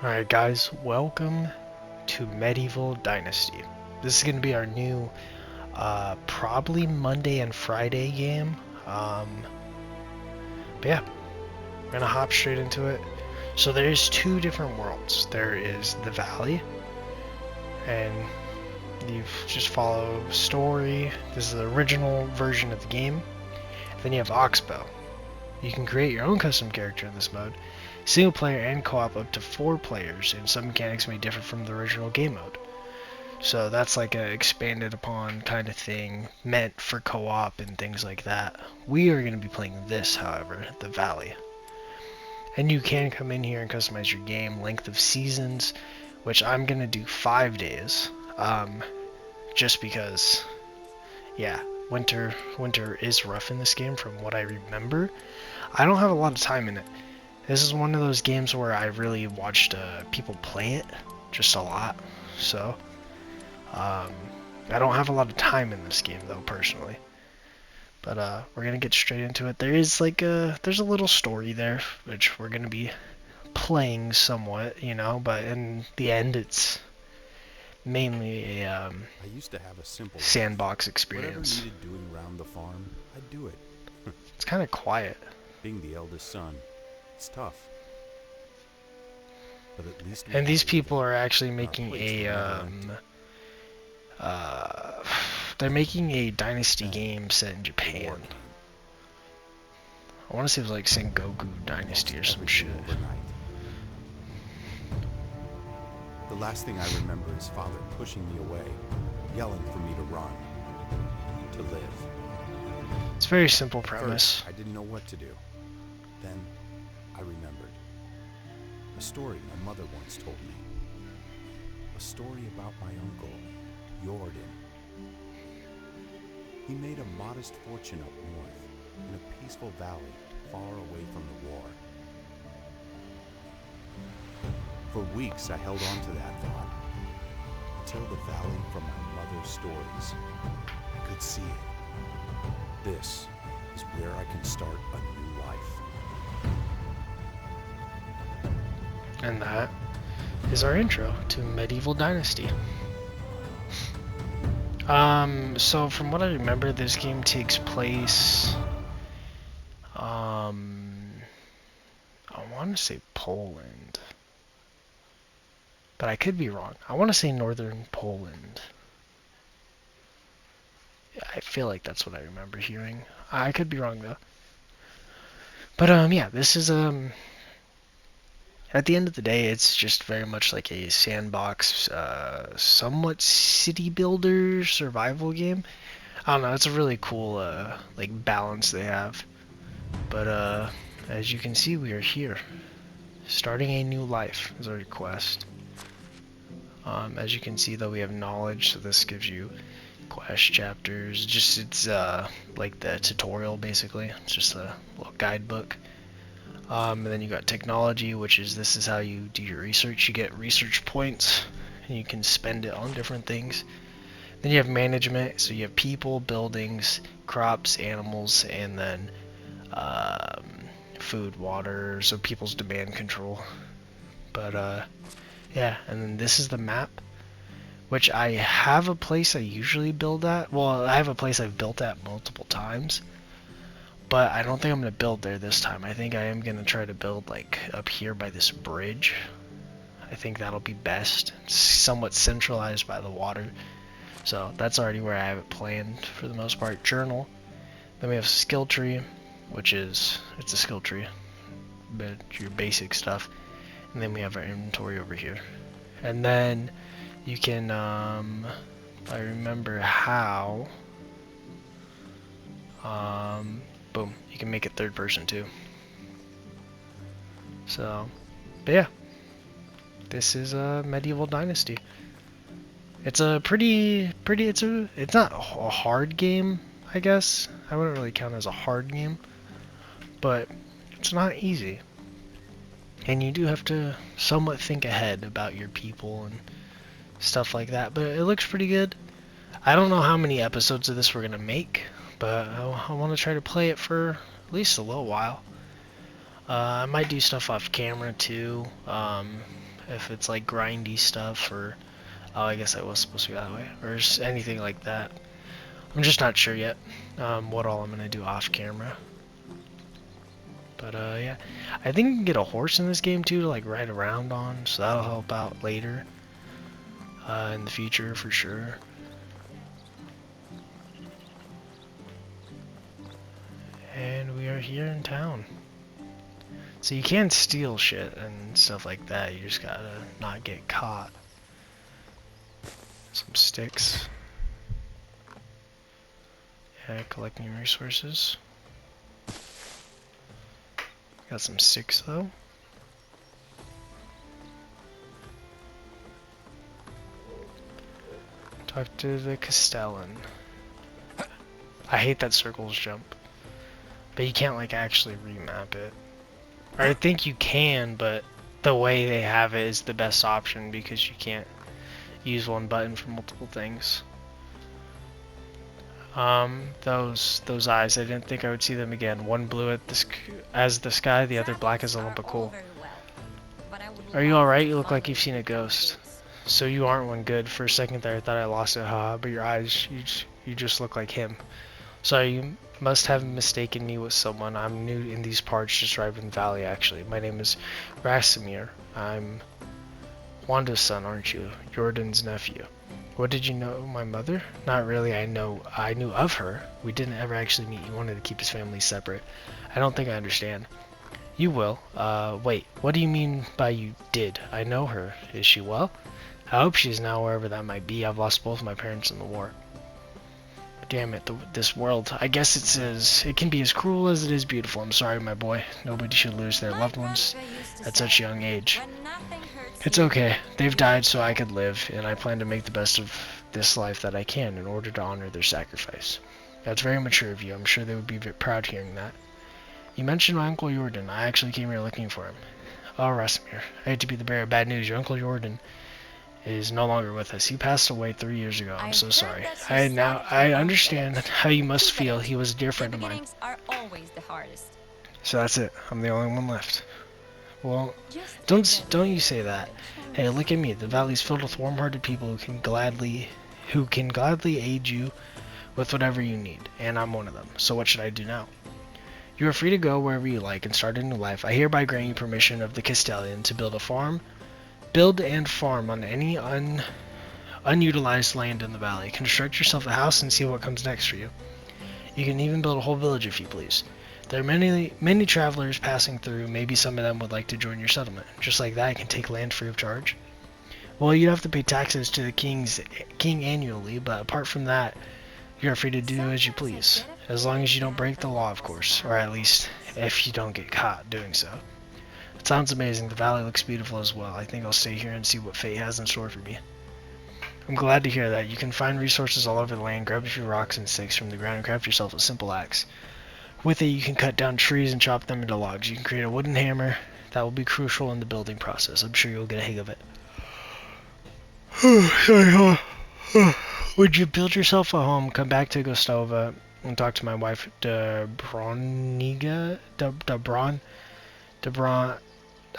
Alright guys, welcome to Medieval Dynasty. This is going to be our new, probably Monday and Friday game. But yeah, we're going to hop straight into it. So there's two different worlds. There is the Valley, and you just follow story. This is the original version of the game. Then you have Oxbow. You can create your own custom character in this mode. Single player and co-op up to 4 players, and some mechanics may differ from the original game mode. So that's like a expanded upon kind of thing, meant for co-op and things like that. We are going to be playing this, however, the Valley. And you can come in here and customize your game, length of seasons, which I'm going to do 5 days. Just because, yeah, winter is rough in this game from what I remember. I don't have a lot of time in it. This is one of those games where I really watched people play it, just a lot, so I don't have a lot of time in this game though, personally. But we're gonna get straight into it. There is like there's a little story there, which we're gonna be playing somewhat, you know, but in the end it's mainly a I used to have a simple sandbox life. experience. Whatever needed doing around the farm, I'd do it. It's kind of quiet. Being the eldest son, it's tough. But at least And these people are actually making they're making a Dynasty game set in Japan. I want to say it was like Sengoku Dynasty or some shit. The last thing I remember is father pushing me away, yelling for me to run, to live. It's a very simple premise. First, I didn't know what to do. Then, I remembered. A story my mother once told me. A story about my uncle, Jordan. He made a modest fortune up north, in a peaceful valley far away from the war. For weeks I held on to that thought, until the valley from my mother's stories. I could see it. This is where I can start a new life. And that is our intro to Medieval Dynasty. So from what I remember, this game takes place, I want to say Poland, but I could be wrong. I want to say northern Poland. Yeah, I feel like that's what I remember hearing. I could be wrong though. But yeah, this is at the end of the day, it's just very much like a sandbox, somewhat city builder survival game. I don't know, it's a really cool like balance they have. But as you can see, we are here, starting a new life is our quest. As you can see though, we have knowledge, so this gives you quest chapters. Just it's like the tutorial basically. It's just a little guidebook. And then you got technology, which is this is how you do your research. You get research points, and you can spend it on different things. Then you have management, so you have people, buildings, crops, animals, and then food, water, so people's demand control. But yeah, and then this is the map, which I have a place I usually build at. Well, I have a place I've built at multiple times. But I don't think I'm going to build there this time. I think I am going to try to build like up here by this bridge. I think that'll be best. It's somewhat centralized by the water. So that's already where I have it planned for the most part. Journal. Then we have skill tree, which is, it's a skill tree, but your basic stuff. And then we have our inventory over here. And then you can, if I remember how, boom, you can make it third person too. So, but yeah, this is a Medieval Dynasty. It's a it's not a hard game, I guess. I wouldn't really count it as a hard game, but it's not easy. And you do have to somewhat think ahead about your people and stuff like that, but it looks pretty good. I don't know how many episodes of this we're gonna make, but I want to try to play it for at least a little while. I might do stuff off camera too, if it's like grindy stuff or, oh, I guess I was supposed to go that way, or anything like that. I'm just not sure yet what all I'm gonna do off camera. But yeah, I think you can get a horse in this game too to like ride around on, so that'll help out later in the future for sure. And we are here in town. So you can steal shit and stuff like that, you just gotta not get caught. Some sticks. Yeah, collecting resources. Got some sticks though. Talk to the Castellan. I hate that circles jump. But you can't like actually remap it. Or I think you can, but the way they have it is the best option because you can't use one button for multiple things. Those eyes, I didn't think I would see them again. One blue as the sky, the other black as a lump of coal. Are you alright? You look like you've seen a ghost. So you aren't one good. For a second there I thought I lost it, haha, but your eyes, you just look like him. Sorry, you must have mistaken me with someone. I'm new in these parts, just arrived in the valley actually. My name is Rasimir. I'm Wanda's son, aren't you? Jordan's nephew. What, did you know my mother? Not really, I knew of her. We didn't ever actually meet. You wanted to keep his family separate. I don't think I understand. You will. Wait, what do you mean by you did? I know her. Is she well? I hope she's now wherever that might be. I've lost both my parents in the war. Damn it, this world. I guess it can be as cruel as it is beautiful. I'm sorry, my boy. Nobody should lose their loved ones at such a young age. It's okay. They've died so I could live, and I plan to make the best of this life that I can in order to honor their sacrifice. That's very mature of you. I'm sure they would be very proud hearing that. You mentioned my Uncle Jordan. I actually came here looking for him. Oh, Rasimir. I hate to be the bearer of bad news. Your Uncle Jordan is no longer with us. He passed away 3 years ago. I'm so sorry. I understand how you must feel. He was a dear friend of mine. So that's it. I'm the only one left. Well, don't you say that. Hey, look at me. The valley's filled with warm-hearted people who can gladly aid you with whatever you need, and I'm one of them. So what should I do now? You are free to go wherever you like and start a new life. I hereby grant you permission of the Castellan to build and farm on any unutilized land in the valley. Construct yourself a house and see what comes next for you. You can even build a whole village if you please. There are many travelers passing through. Maybe some of them would like to join your settlement. Just like that, I can take land free of charge. Well, you'd have to pay taxes to the king annually, but apart from that, you are free to do as you please. As long as you don't break the law, of course. Or at least, if you don't get caught doing so. It sounds amazing. The valley looks beautiful as well. I think I'll stay here and see what fate has in store for me. I'm glad to hear that. You can find resources all over the land. Grab a few rocks and sticks from the ground and craft yourself a simple axe. With it, you can cut down trees and chop them into logs. You can create a wooden hammer. That will be crucial in the building process. I'm sure you'll get a hang of it. Would you build yourself a home, come back to Gostova, and talk to my wife, Debron,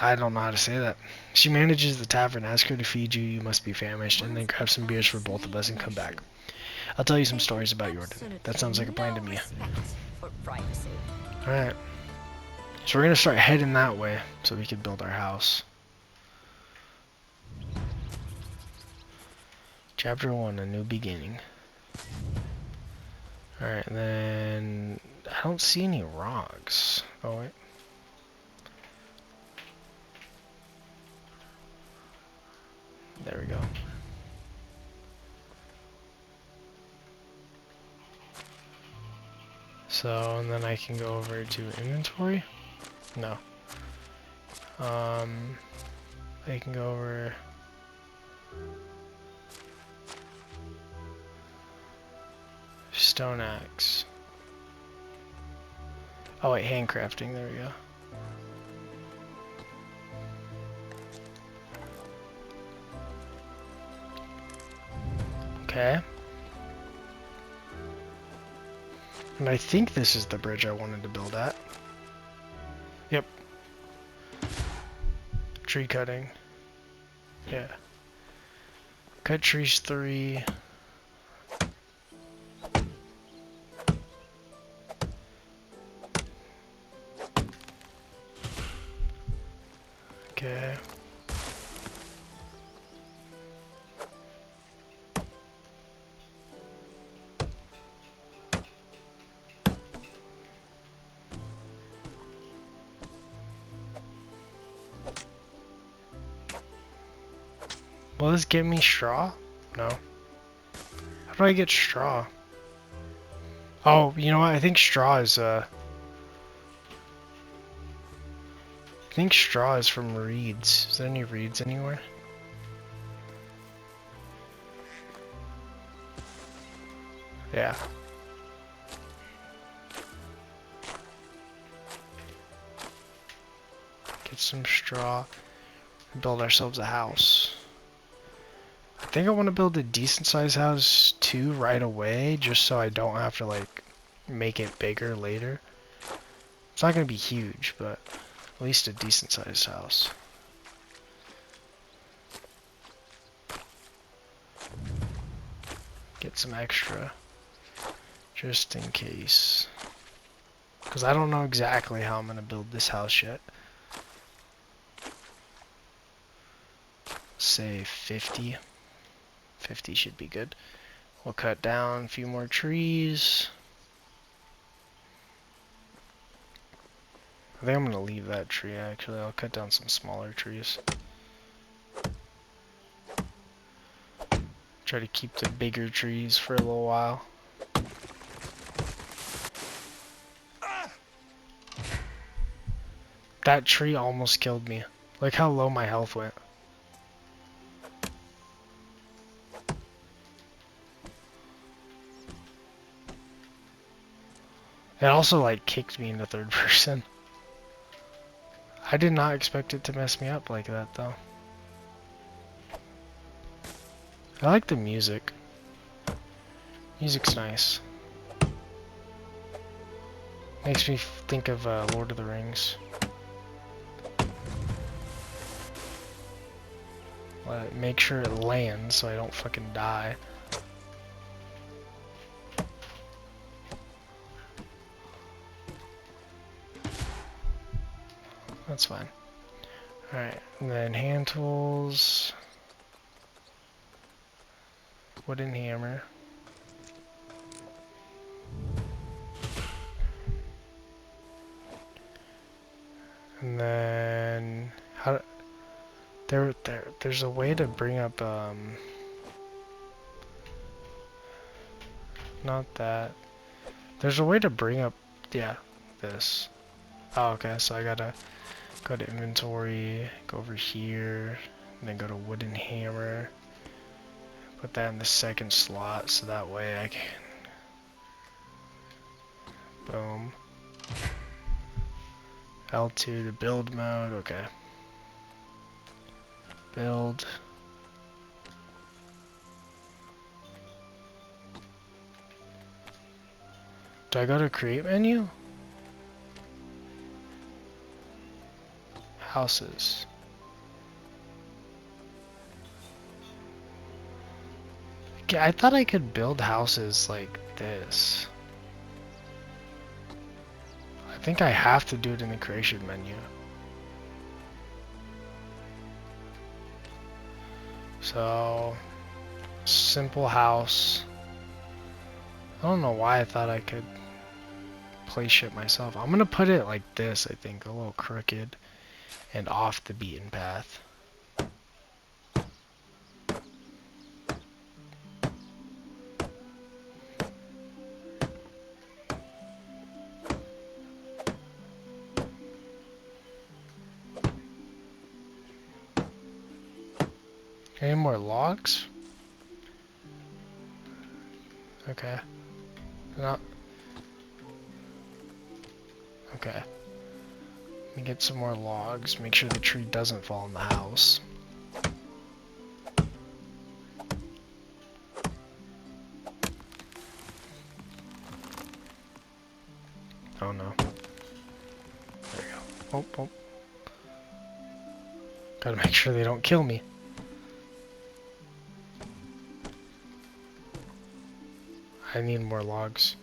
I don't know how to say that. She manages the tavern. Ask her to feed you. You must be famished. And then grab some beers for both of us and come back. I'll tell you some stories about Jordan. That sounds like a plan to me. Alright. So we're going to start heading that way so we can build our house. Chapter 1, A New Beginning. Alright, and then I don't see any rocks. Oh, wait. There we go. So, and then I can go over to inventory. No. I can go over. Stone axe. Oh wait, handcrafting, there we go. Okay. And I think this is the bridge I wanted to build at. Yep. Tree cutting. Yeah. Cut trees 3. Okay. Will this give me straw? No. How do I get straw? Oh, you know what? I think straw is from reeds. Is there any reeds anywhere? Yeah. Get some straw. Build ourselves a house. I think I want to build a decent sized house too right away, just so I don't have to like make it bigger later. It's not gonna be huge, but at least a decent sized house. Get some extra, just in case. Because I don't know exactly how I'm gonna build this house yet. Say 50. 50 should be good. We'll cut down a few more trees. I think I'm gonna leave that tree actually. I'll cut down some smaller trees. Try to keep the bigger trees for a little while. That tree almost killed me. Look how low my health went. It also like kicked me into third person. I did not expect it to mess me up like that though. I like the music. Music's nice. Makes me think of Lord of the Rings. Make sure it lands so I don't fucking die. That's fine. Alright, and then hand tools. Wooden hammer. And then there's a way to bring up not that. There's a way to bring up this. Oh, okay, so I gotta go to inventory, go over here, and then go to wooden hammer. Put that in the second slot so that way I can boom. L2 to build mode, okay. Build. Do I go to create menu? Houses. Okay, I thought I could build houses like this. I think I have to do it in the creation menu. So, simple house. I don't know why I thought I could place shit myself. I'm gonna put it like this, I think, a little crooked and off the beaten path. Any more logs? Okay. No. Okay. Let me get some more logs. Make sure the tree doesn't fall in the house. Oh no. There we go. Oh, oh. Gotta make sure they don't kill me. I need more logs.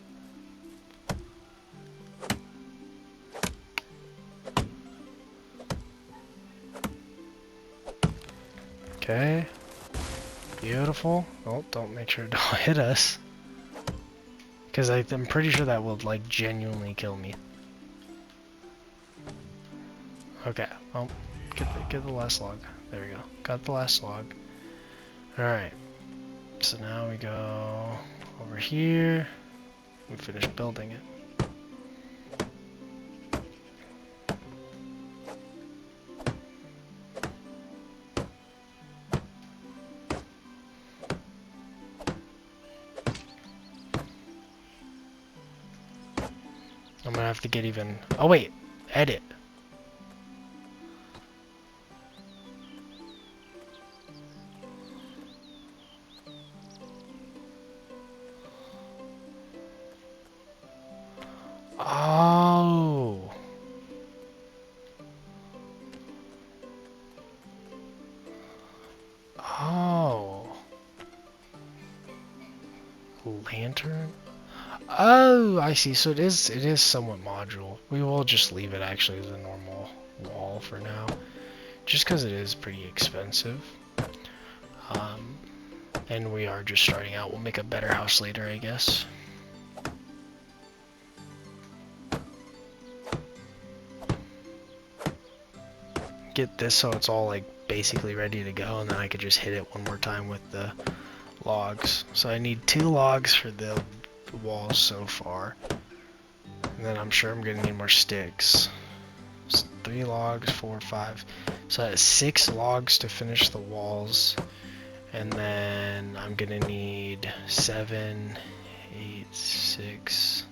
Okay. Beautiful. Oh, don't make sure it don't hit us. Because I'm pretty sure that will, like, genuinely kill me. Okay. Well, get the last log. There we go. Got the last log. Alright. So now we go over here. We finish building it. I'm gonna have to get even... Oh wait! Edit! Oh! Oh! Lantern? Oh, I see. So it is somewhat modular. We will just leave it actually as a normal wall for now, just because it is pretty expensive. And we are just starting out. We'll make a better house later, I guess. Get this so it's all like basically ready to go, and then I could just hit it one more time with the logs. So I need 2 logs for the walls so far, and then I'm sure I'm gonna need more sticks. So 3 logs, 4, 5. So I have 6 logs to finish the walls, and then I'm gonna need 7, 8, 6.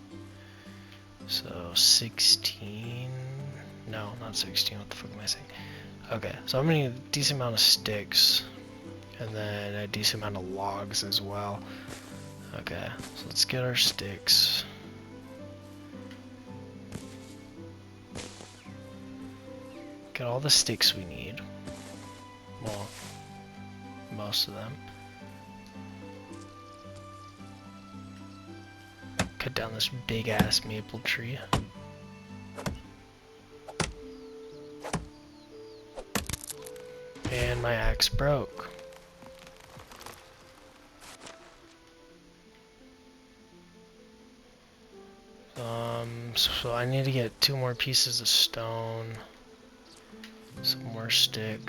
So 16. No, not 16. What the fuck am I saying? Okay, so I'm gonna need a decent amount of sticks, and then a decent amount of logs as well. Okay, so let's get our sticks. Get all the sticks we need. Well, most of them. Cut down this big ass maple tree. And my axe broke. So I need to get 2 more pieces of stone, some more stick,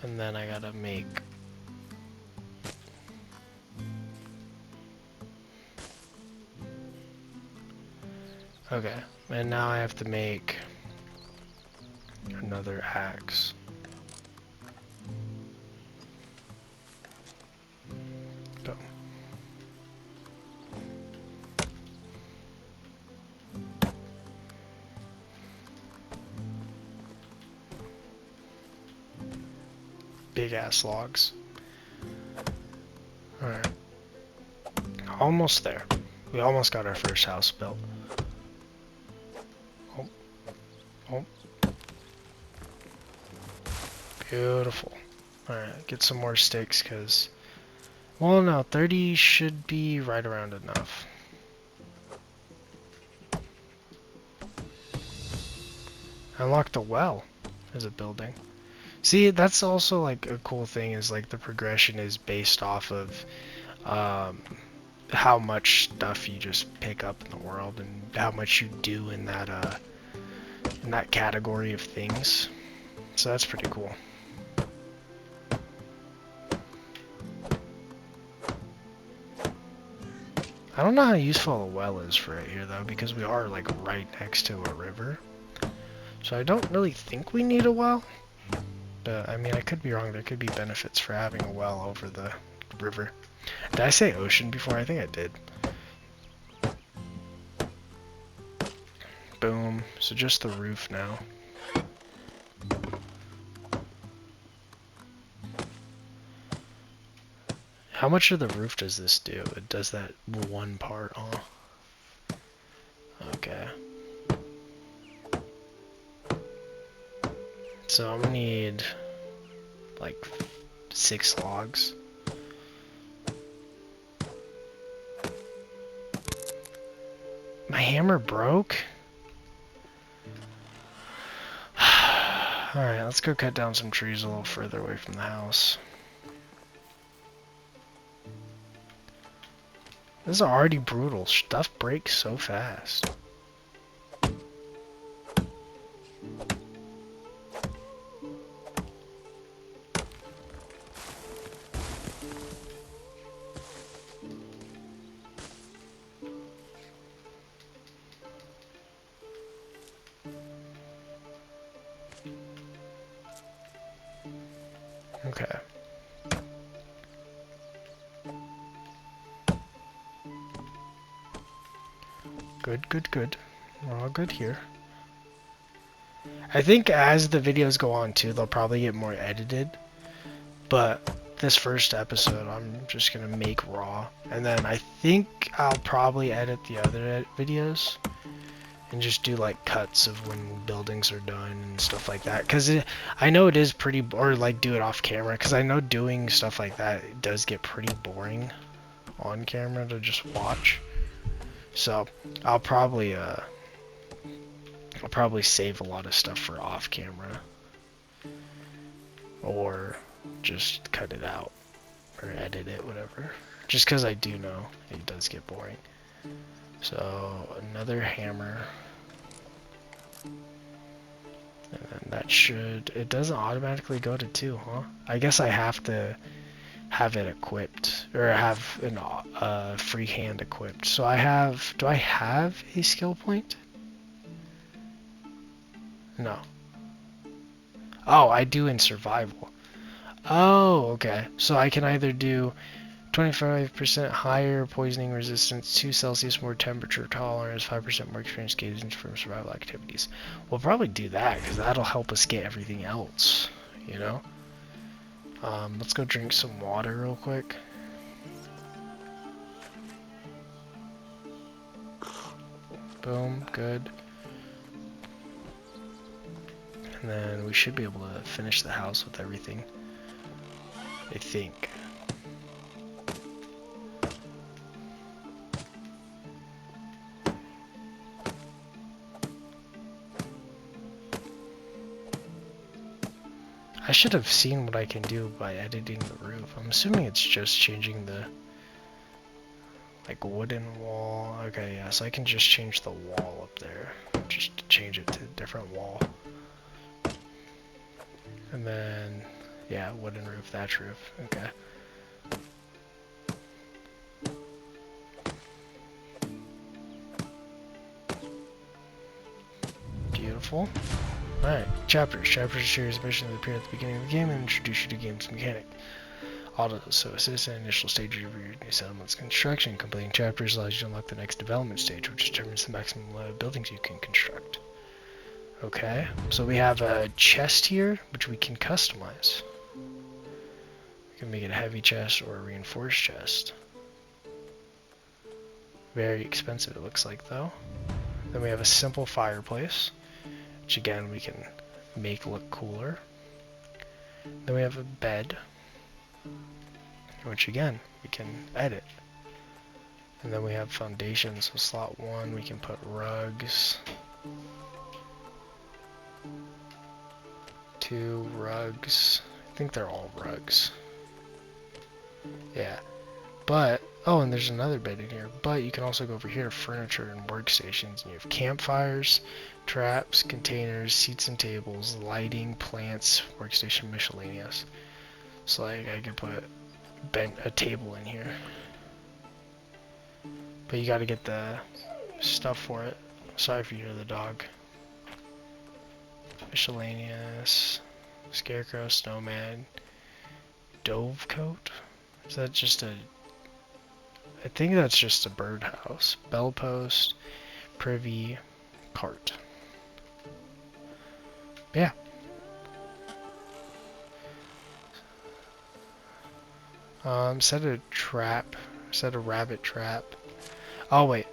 and then I gotta make okay, and now I have to make another axe. Boom. Big ass logs. Alright. Almost there. We almost got our first house built. Oh. Oh. Beautiful. Alright, get some more sticks because... Well, no, 30 should be right around enough. Unlocked a well as a building. See, that's also like a cool thing, is like the progression is based off of how much stuff you just pick up in the world and how much you do in that category of things. So that's pretty cool. I don't know how useful a well is for right here though, because we are like right next to a river. So I don't really think we need a well. I mean, I could be wrong. There could be benefits for having a well over the river. Did I say ocean before? I think I did. Boom. So just the roof now. How much of the roof does this do? It does that one part, huh? Okay. So I'm gonna need like 6 logs. hammer broke? Alright, let's go cut down some trees a little further away from the house. This is already brutal. Stuff breaks so fast. Okay. Good. We're all good here. I think as the videos go on too, they'll probably get more edited. But this first episode, I'm just gonna make raw. And then I think I'll probably edit the other videos. And just do like cuts of when buildings are done and stuff like that. Because I know it is pretty, or like do it off camera. Because I know doing stuff like that, it does get pretty boring on camera to just watch. So I'll probably save a lot of stuff for off camera. Or just cut it out. Or edit it, whatever. Just because I do know it does get boring. So, another hammer. And then that should... It doesn't automatically go to 2, huh? I guess I have to have it equipped. Or have a free hand equipped. So I have... Do I have a skill point? No. Oh, I do in survival. Oh, okay. So I can either do 25% higher poisoning resistance, 2 Celsius more temperature tolerance, 5% more experience gained from survival activities. We'll probably do that, because that'll help us get everything else, you know? Let's go drink some water real quick. Boom, good. And then we should be able to finish the house with everything, I think. I should have seen what I can do by editing the roof. I'm assuming it's just changing the like wooden wall. Okay, yeah, so I can just change the wall up there. Just change it to a different wall. And then, yeah, wooden roof, thatch roof. Okay. Beautiful. Alright, chapters. Chapters are a series of missions that appear at the beginning of the game and introduce you to the game's mechanic. So assist in the initial stage of your new settlement's construction. Completing chapters allows you to unlock the next development stage, which determines the maximum amount of buildings you can construct. Okay, so we have a chest here, which we can customize. We can make it a heavy chest or a reinforced chest. Very expensive it looks like though. Then we have a simple fireplace, which again we can make look cooler. Then we have a bed, which again we can edit. And then we have foundations, so slot 1 we can put rugs. 2 rugs. I think they're all rugs. Yeah. But, oh, and there's another bed in here. But you can also go over here to furniture and workstations. And you have campfires, traps, containers, seats and tables, lighting, plants, workstation miscellaneous. So like I could put a table in here. But you gotta get the stuff for it. Sorry if you hear the dog. Miscellaneous, scarecrow, snowman, dovecote. Is that just a? I think that's just a birdhouse. Bell post, privy, cart. Yeah. Set a trap. Set a rabbit trap. Oh wait.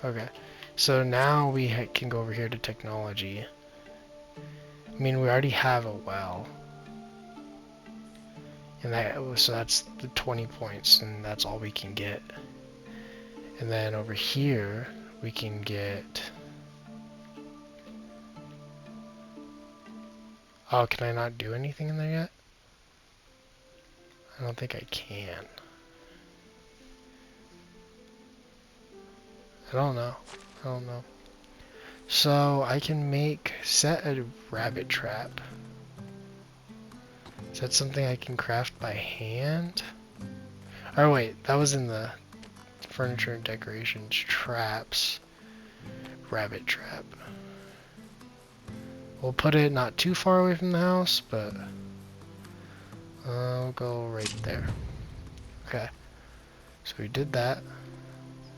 Okay. So now we can go over here to technology. I mean, we already have a well, and so that's the 20 points, and that's all we can get. And then over here, we can get... Oh, can I not do anything in there yet? I don't think I can. I don't know. I don't know. So I can set a rabbit trap. Is that something I can craft by hand? Oh wait, that was in the furniture and decorations. Traps. Rabbit trap. We'll put it not too far away from the house, but I'll go right there. Okay. So we did that.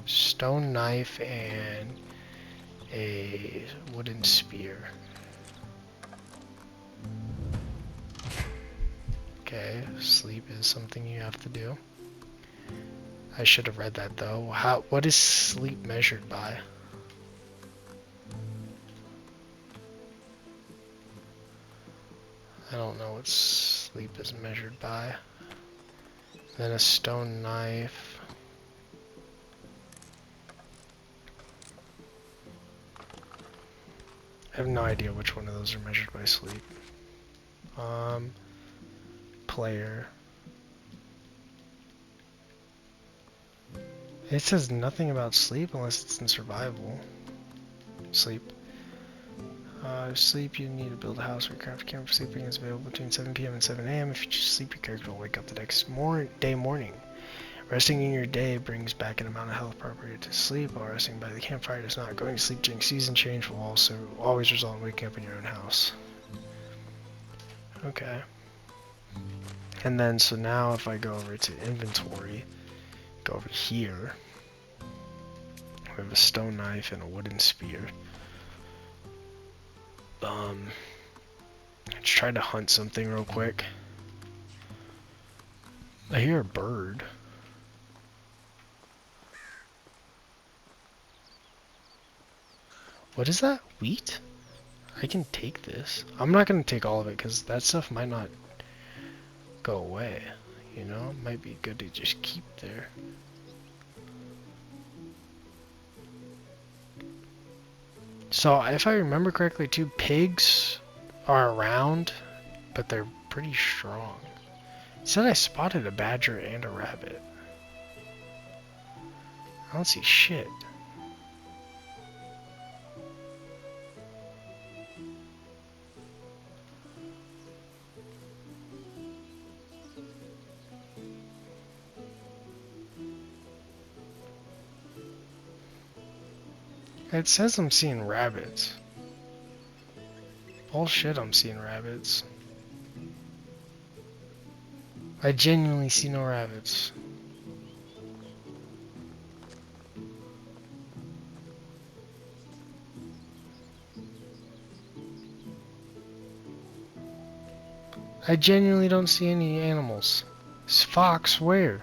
Stone knife and a wooden spear. Okay, sleep is something you have to do. I should have read that though. What is sleep measured by? I don't know what sleep is measured by. Then a stone knife. I have no idea which one of those are measured by sleep. Player. It says nothing about sleep unless it's in survival. Sleep. Sleep, you need to build a house or craft a camp for sleeping. Is available between 7 p.m. and 7 a.m. If you choose sleep, your character will wake up the next morning. Resting in your day brings back an amount of health appropriate to sleep, while resting by the campfire does not. Going to sleep during season change will also always result in waking up in your own house. Okay. And then, so now if I go over to inventory, go over here, we have a stone knife and a wooden spear. Let's try to hunt something real quick. I hear a bird. What is that? Wheat? I can take this. I'm not going to take all of it because that stuff might not go away. You know, it might be good to just keep there. So if I remember correctly too, pigs are around, but they're pretty strong. It said I spotted a badger and a rabbit. I don't see shit. It says I'm seeing rabbits. Bullshit, I'm seeing rabbits. I genuinely see no rabbits. I genuinely don't see any animals. Fox, where?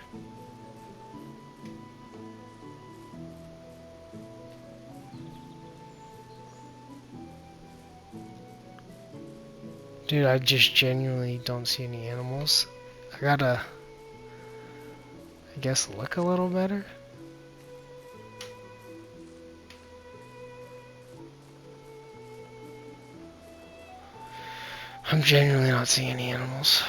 Dude, I just genuinely don't see any animals. I gotta, I guess, look a little better. I'm genuinely not seeing any animals.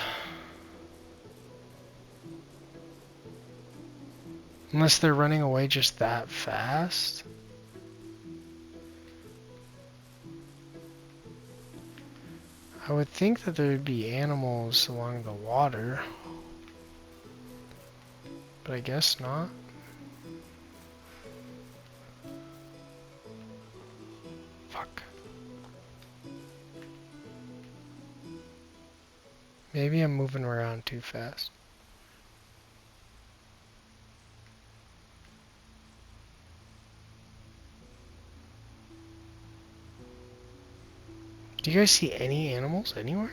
Unless they're running away just that fast. I would think that there would be animals along the water, but I guess not. Fuck. Maybe I'm moving around too fast. Do you guys see any animals anywhere?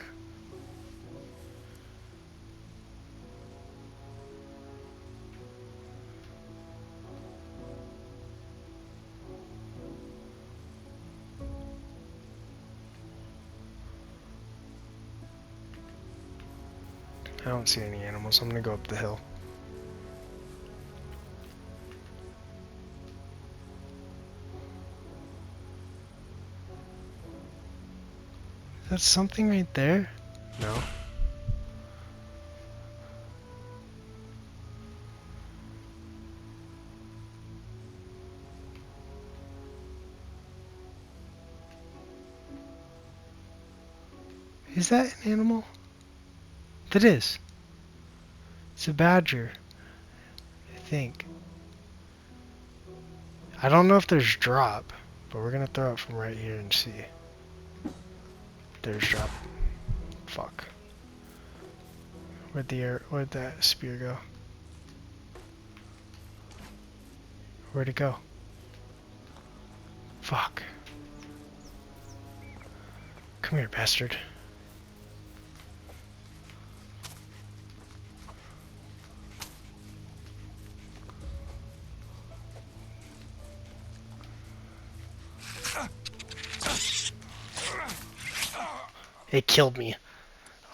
I don't see any animals. I'm gonna go up the hill. That's something right there? No. Is that an animal? That is. It's a badger, I think. I don't know if there's drop, but we're gonna throw it from right here and see. There's drop. Fuck. Where'd that spear go? Where'd it go? Fuck. Come here, bastard. It killed me.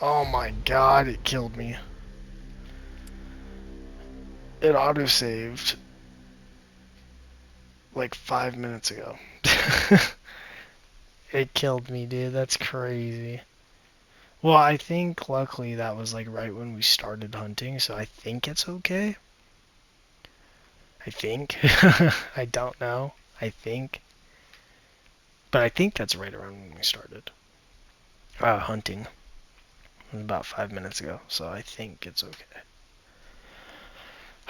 Oh my god, it killed me. It autosaved like 5 minutes ago. It killed me, dude. That's crazy. Well, I think luckily that was like right when we started hunting, so I think it's okay. I think. I don't know. I think. But I think that's right around when we started hunting. It was about 5 minutes ago, so I think it's okay.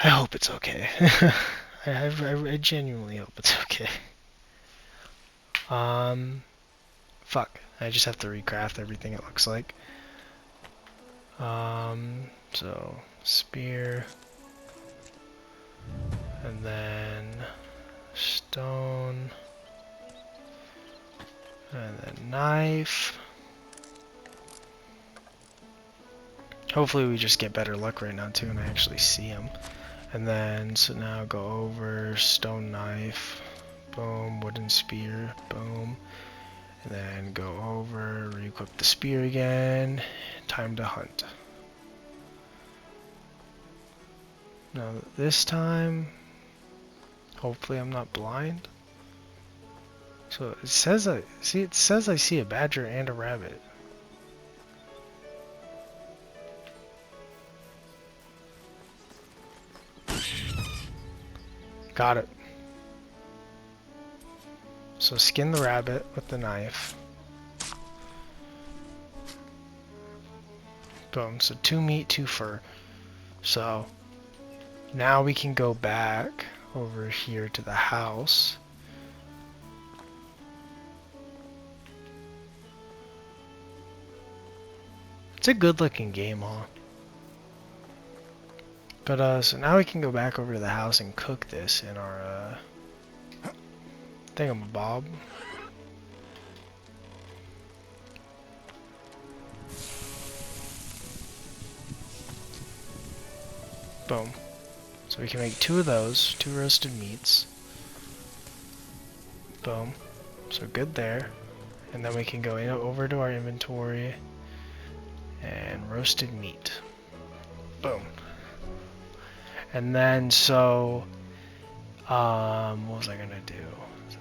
I hope it's okay. I genuinely hope it's okay. Fuck. I just have to recraft everything it looks like. So, spear. And then stone. And then knife. Hopefully we just get better luck right now too and I actually see him. And then, so now go over, stone knife, boom, wooden spear, boom. And then go over, re-equip the spear again, time to hunt. Now this time, hopefully I'm not blind. So it says I see a badger and a rabbit. Got it. So skin the rabbit with the knife. Boom. So 2 meat, 2 fur. So now we can go back over here to the house. It's a good looking game, huh? But so now we can go back over to the house and cook this in our thingamabob. Boom. So we can make 2 of those, 2 roasted meats. Boom. So good there. And then we can go over to our inventory and roasted meat. Boom. And then so what was I gonna do?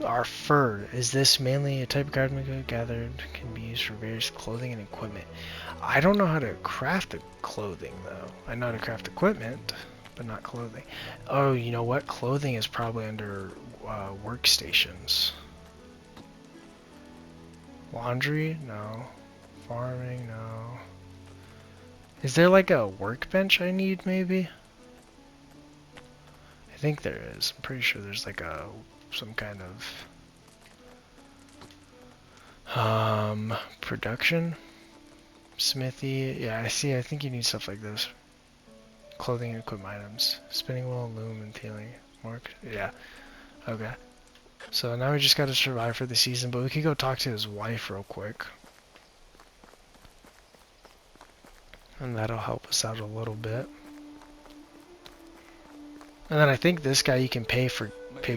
Our fur, is this mainly a type of garden good gathered, can be used for various clothing and equipment. I don't know how to craft the clothing though. I know how to craft equipment, but not clothing. Oh, you know what? Clothing is probably under workstations. Laundry? No. Farming? No. Is there like a workbench I need maybe? I think there is. I'm pretty sure there's like some kind of production, smithy. Yeah, I see. I think you need stuff like this. Clothing and equipment items, spinning wheel, loom, and peeling. Mark. Yeah. Okay. So now we just got to survive for the season, but we could go talk to his wife real quick, and that'll help us out a little bit. And then I think this guy you can pay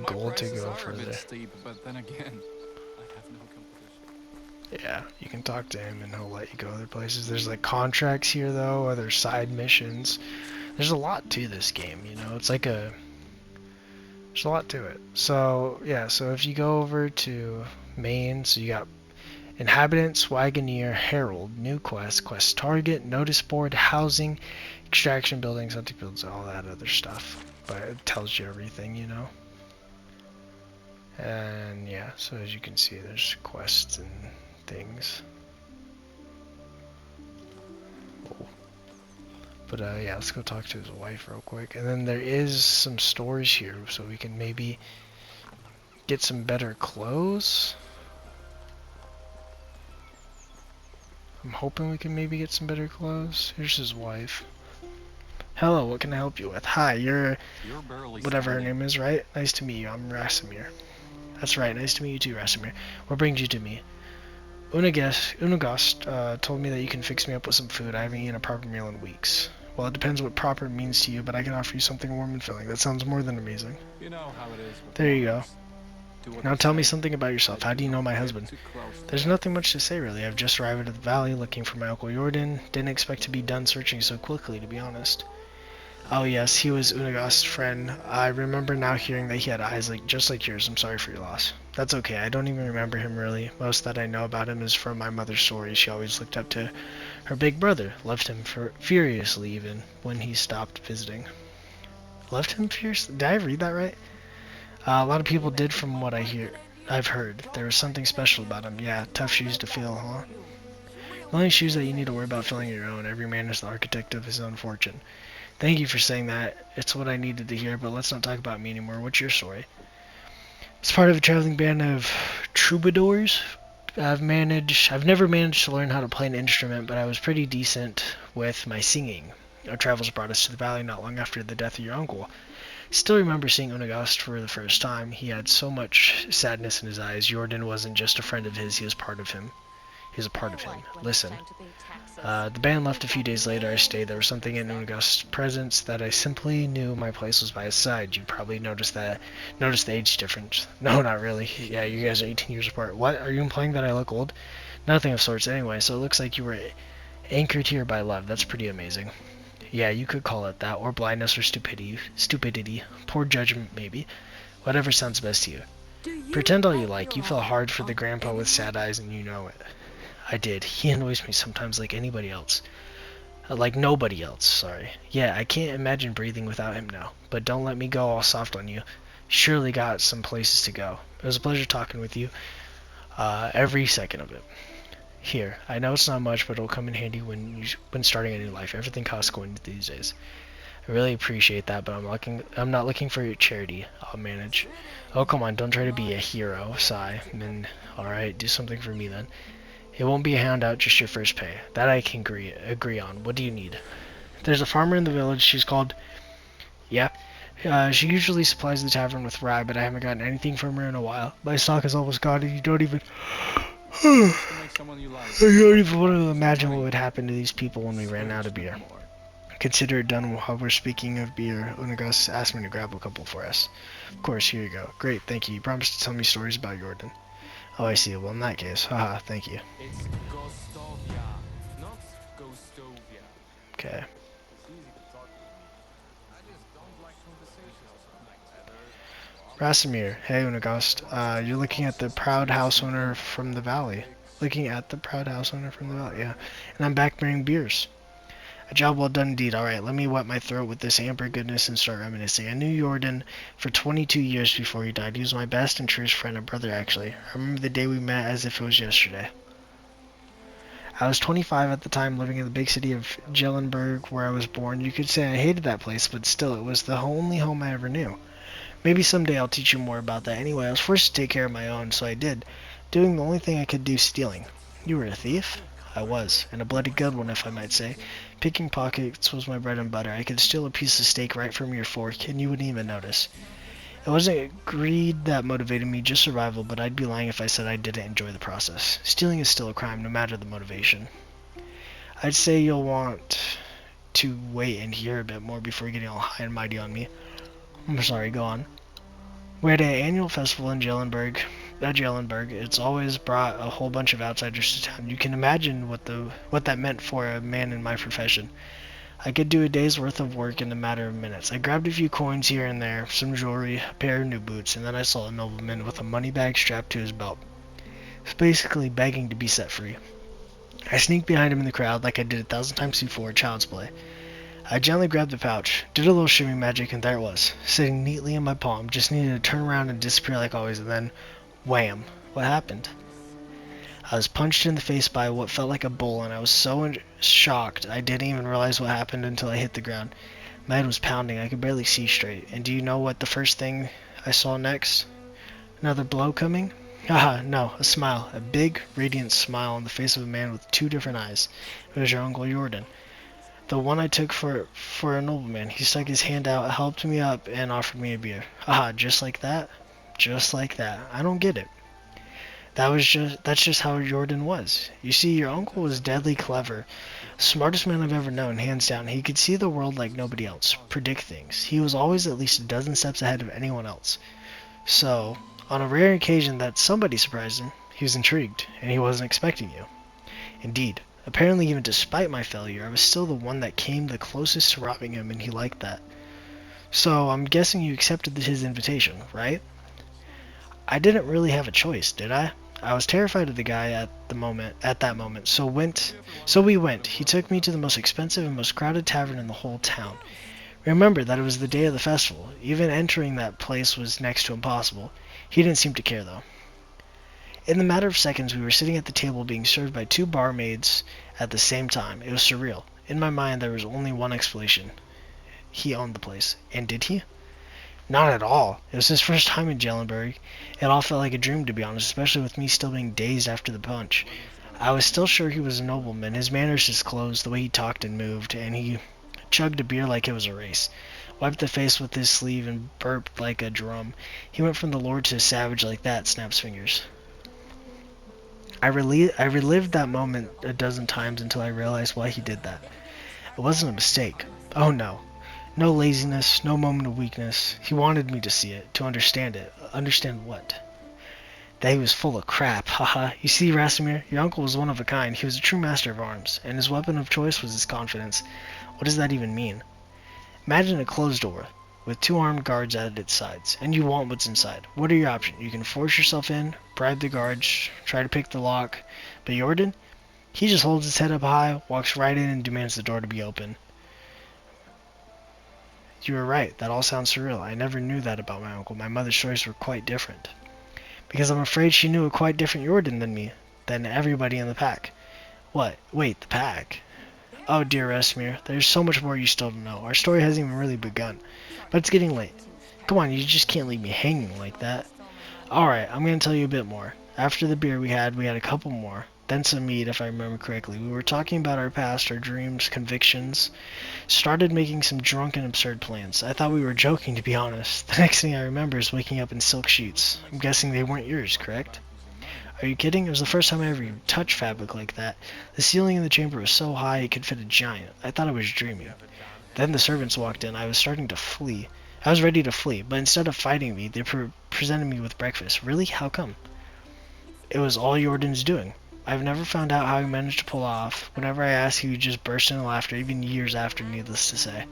gold to go further. Steep, but then again, I have no competition. Yeah, you can talk to him and he'll let you go other places. There's like contracts here though, other side missions. There's a lot to this game, you know. It's like there's a lot to it. So yeah, so if you go over to main, so you got Inhabitants, Wagoneer, Herald, new quest, quest target, notice board, housing, extraction buildings, hunting buildings, all that other stuff. But it tells you everything, you know. And yeah, so as you can see, there's quests and things. Oh. But yeah, let's go talk to his wife real quick. And then there is some stores here, so we can maybe get some better clothes. I'm hoping we can maybe get some better clothes. Here's his wife. Hello, what can I help you with? Hi, you're whatever her name is, right? Nice to meet you. I'm Rasimir. That's right, nice to meet you too, Rasimir. What brings you to me? Uniegost told me that you can fix me up with some food. I haven't eaten a proper meal in weeks. Well, it depends what proper means to you, but I can offer you something warm and filling. That sounds more than amazing. You know how it is. There you go. Now tell me something about yourself. How do you know my husband? There's nothing much to say, really. I've just arrived at the valley looking for my Uncle Jordan. Didn't expect to be done searching so quickly, to be honest. Oh yes, he was Uniegost's friend. I remember now hearing that he had eyes just like yours. I'm sorry for your loss. That's okay, I don't even remember him really. Most that I know about him is from my mother's stories. She always looked up to her big brother. Loved him furiously even when he stopped visiting. Loved him furiously? Did I read that right? A lot of people did from what I've heard. There was something special about him. Yeah, tough shoes to fill, huh? The only shoes that you need to worry about filling are your own. Every man is the architect of his own fortune. Thank you for saying that. It's what I needed to hear, but let's not talk about me anymore. What's your story? As part of a traveling band of troubadours, I've never managed to learn how to play an instrument, but I was pretty decent with my singing. Our travels brought us to the valley not long after the death of your uncle. Still remember seeing Uniegost for the first time. He had so much sadness in his eyes. Jordan wasn't just a friend of his, he was part of him. He was a part of him. Listen. The band left a few days later. I stayed. There was something in Uniegost's presence that I simply knew my place was by his side. You probably noticed the age difference. No, not really. Yeah, you guys are 18 years apart. What? Are you implying that I look old? Nothing of sorts anyway, so it looks like you were anchored here by love. That's pretty amazing. Yeah, you could call it that, or blindness or stupidity. Poor judgment, maybe. Whatever sounds best to you. Pretend all you like. You fell hard for the grandpa with sad eyes and you know it. I did. He annoys me sometimes like anybody else. Like nobody else, sorry. Yeah, I can't imagine breathing without him now. But don't let me go all soft on you. Surely got some places to go. It was a pleasure talking with you. Every second of it. Here, I know it's not much, but it'll come in handy when starting a new life. Everything costs going these days. I really appreciate that, but I'm not looking for your charity. I'll manage. Oh, come on, don't try to be a hero. Sigh. Alright, do something for me then. It won't be a handout, just your first pay. That I can agree on. What do you need? There's a farmer in the village. She's called... Yeah. She usually supplies the tavern with rye, but I haven't gotten anything from her in a while. My stock is almost gone, and you don't even... I don't even want to imagine what would happen to these people when we ran out of beer. Consider it done while we're speaking of beer. Uniegost asked me to grab a couple for us. Of course, here you go. Great, thank you. You promised to tell me stories about Jordan. Oh, I see. Well, in that case, haha, thank you. It's Gostovia, not Ghostovia. Okay. Rasimir, hey Uniegost, you're looking at the proud house owner from the valley. Yeah. And I'm back bringing beers. A job well done indeed. Alright, let me wet my throat with this amber goodness and start reminiscing. I knew Jordan for 22 years before he died. He was my best and truest friend and brother, actually. I remember the day we met as if it was yesterday. I was 25 at the time, living in the big city of Jellenberg, where I was born. You could say I hated that place, but still, it was the only home I ever knew. Maybe someday I'll teach you more about that. Anyway, I was forced to take care of my own, so I did. Doing the only thing I could do, stealing. You were a thief? I was, and a bloody good one, if I might say. Picking pockets was my bread and butter. I could steal a piece of steak right from your fork, and you wouldn't even notice. It wasn't greed that motivated me, just survival, but I'd be lying if I said I didn't enjoy the process. Stealing is still a crime, no matter the motivation. I'd say you'll want to wait and hear a bit more before getting all high and mighty on me. I'm sorry, go on. We had an annual festival in Jellenberg. It's always brought a whole bunch of outsiders to town. You can imagine what that meant for a man in my profession. I could do a day's worth of work in a matter of minutes. I grabbed a few coins here and there, some jewelry, a pair of new boots, and then I saw a nobleman with a money bag strapped to his belt. basically begging to be set free. I sneaked behind him in the crowd like I did 1,000 times before, child's play. I gently grabbed the pouch, did a little shimmy magic, and there it was, sitting neatly in my palm. Just needed to turn around and disappear like always, and then, wham! What happened? I was punched in the face by what felt like a bull, and I was so shocked I didn't even realize what happened until I hit the ground. My head was pounding, I could barely see straight. And do you know what the first thing I saw next? Another blow coming? Haha, no, a smile. A big, radiant smile on the face of a man with two different eyes. It was your Uncle Jordan. The one I took for a nobleman. He stuck his hand out, helped me up, and offered me a beer. Haha, just like that? Just like that. I don't get it. That's just how Jordan was. You see, your uncle was deadly clever. Smartest man I've ever known, hands down. He could see the world like nobody else, predict things. He was always at least a dozen steps ahead of anyone else. So, on a rare occasion that somebody surprised him, he was intrigued, and he wasn't expecting you. Indeed, apparently even despite my failure, I was still the one that came the closest to robbing him, and he liked that. So, I'm guessing you accepted his invitation, right? I didn't really have a choice, did I? I was terrified of the guy at that moment. So we went. He took me to the most expensive and most crowded tavern in the whole town. Remember that it was the day of the festival. Even entering that place was next to impossible. He didn't seem to care though. In the matter of seconds, we were sitting at the table being served by two barmaids at the same time. It was surreal. In my mind, there was only one explanation. He owned the place. And did he? Not at all. It was his first time in Jellenberg. It all felt like a dream, to be honest, especially with me still being dazed after the punch. I was still sure he was a nobleman. His manners, his clothes, the way he talked and moved, and he chugged a beer like it was a race. Wiped the face with his sleeve and burped like a drum. He went from the lord to a savage like that, snaps fingers. I relived that moment a dozen times until I realized why he did that. It wasn't a mistake. Oh no. No laziness, no moment of weakness. He wanted me to see it, to understand it. Understand what? That he was full of crap, haha. You see, Rastomir, your uncle was one of a kind. He was a true master of arms, and his weapon of choice was his confidence. What does that even mean? Imagine a closed door, with two armed guards at its sides, and you want what's inside. What are your options? You can force yourself in, bribe the guards, try to pick the lock, but Jordan? He just holds his head up high, walks right in, and demands the door to be open. You were right. That all sounds surreal. I never knew that about my uncle. My mother's stories were quite different. Because I'm afraid she knew a quite different Jordan than me, than everybody in the pack. What? Wait, the pack? Oh dear Rastomir, there's so much more you still don't know. Our story hasn't even really begun. But it's getting late. Come on, you just can't leave me hanging like that. Alright, I'm going to tell you a bit more. After the beer we had a couple more. Then some meat, if I remember correctly. We were talking about our past, our dreams, convictions. Started making some drunken, absurd plans. I thought we were joking, to be honest. The next thing I remember is waking up in silk sheets. I'm guessing they weren't yours, correct? Are you kidding? It was the first time I ever touched fabric like that. The ceiling in the chamber was so high it could fit a giant. I thought I was dreaming. Then the servants walked in. I was starting to flee. I was ready to flee, but instead of fighting me, they presented me with breakfast. Really? How come? It was all Jordan's doing. I've never found out how he managed to pull off. Whenever I asked, he would just burst into laughter, even years after, needless to say.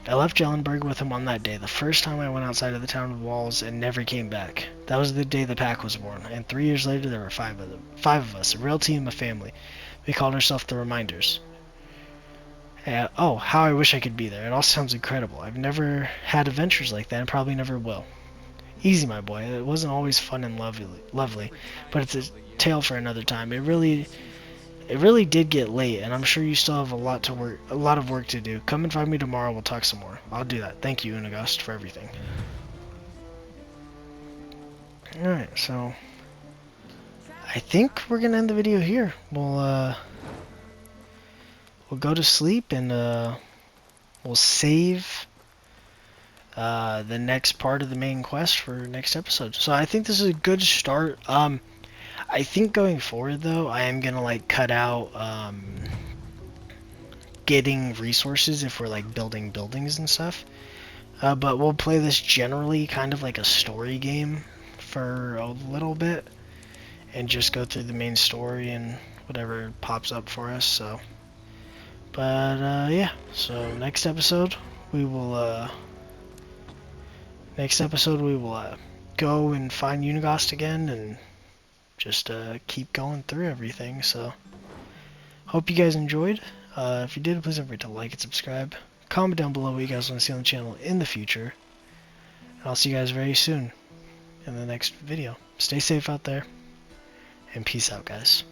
I left Jellenberg with him on that day, the first time I went outside of the town walls and never came back. That was the day the pack was born, and 3 years later there were five of us, a real team, a family. We called ourselves the Reminders. Oh, how I wish I could be there. It all sounds incredible. I've never had adventures like that and probably never will. Easy, my boy. It wasn't always fun and lovely, but it's a tale for another time. It really did get late, and I'm sure you still have a lot of work to do. Come and find me tomorrow. We'll talk some more. I'll do that. Thank you, Uniegost, for everything. Alright, so I think we're gonna end the video here. We'll go to sleep and we'll save the next part of the main quest for next episode. So I think this is a good start. I think going forward though, I am gonna like cut out getting resources if we're like building buildings and stuff. But we'll play this generally kind of like a story game for a little bit and just go through the main story and whatever pops up for us. So, but yeah. So next episode we will go and find Uniegost again and just keep going through everything. So hope you guys enjoyed. If you did, please don't forget to like and subscribe. Comment down below what you guys want to see on the channel in the future. And I'll see you guys very soon in the next video. Stay safe out there, and peace out, guys.